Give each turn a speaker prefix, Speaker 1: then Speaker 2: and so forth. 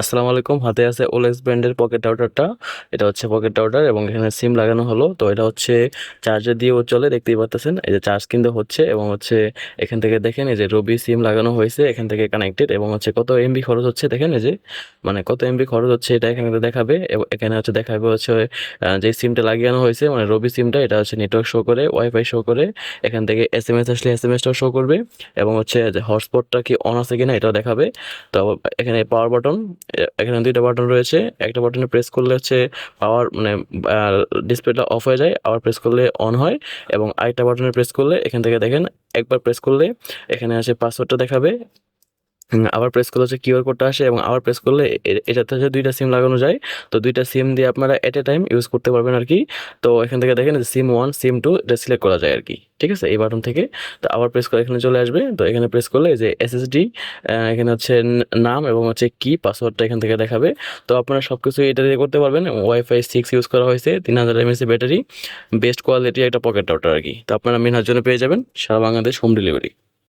Speaker 1: আসসালামু আলাইকুম। হাতে আছে ওলেক্স ব্র্যান্ডের পকেট রাউটারটা। এটা হচ্ছে পকেট রাউটার এবং এখানে সিম লাগানো হলো। তো এটা হচ্ছে চার্জার দিয়েও চলে, দেখতেই পাচ্ছেন। এই যে চার্জ কিন্তু হচ্ছে এবং হচ্ছে এখান থেকে দেখেন এই যে রবি সিম লাগানো হয়েছে, এখান থেকে কানেক্টেড এবং হচ্ছে কত এমবি খরচ হচ্ছে দেখেন। এই যে মানে কত এমবি খরচ হচ্ছে এটা এখানে দেখাবে এবং এখানে হচ্ছে দেখাবে হচ্ছে যে সিমটা লাগানো হয়েছে মানে রবি সিমটা, এটা হচ্ছে নেটওয়ার্ক শো করে, ওয়াইফাই শো করে। এখান থেকে এসএমএস আসলে এসএমএসটাও শো করবে এবং হচ্ছে যে হটস্পটটা কি অন আছে কিনা এটাও দেখাবে। তো এখানে পাওয়ার বাটন, এখানে দুইটা বাটন রয়েছে। একটা বাটনে প্রেস করলে হচ্ছে পাওয়ার মানে ডিসপ্লেটা অফ হয়ে যায়, আবার প্রেস করলে অন হয়। এবং আরেকটা বাটনে প্রেস করলে এখান থেকে দেখেন, একবার প্রেস করলে এখানে আছে পাসওয়ার্ডটা দেখাবে। আবার প্রেস করলে হচ্ছে কিউআর কোডটা আসে এবং আবার প্রেস করলে এটাতে হচ্ছে দুইটা সিম লাগানো যায়। তো দুইটা সিম দিয়ে আপনারা এট এ টাইম ইউজ করতে পারবেন আর কি। তো এখান থেকে দেখেন সিম ওয়ান সিম টু এটা সিলেক্ট করা যায় আর কি। ঠিক আছে, এই বাটন থেকে। তো আবার প্রেস করে এখানে চলে আসবে। তো এখানে প্রেস করলে এই যে এসএসডি, এখানে হচ্ছে নাম এবং হচ্ছে কি পাসওয়ার্ডটা এখান থেকে দেখাবে। তো আপনারা সব কিছু এটা দিয়ে করতে পারবেন। ওয়াইফাই 6 ইউজ করা হয়েছে, 3000 এমএএইচ ব্যাটারি, বেস্ট কোয়ালিটি একটা পকেট রাউটার আর কি। তো আপনারা মিনহার জন্য পেয়ে যাবেন সারা বাংলাদেশ হোম ডেলিভারি।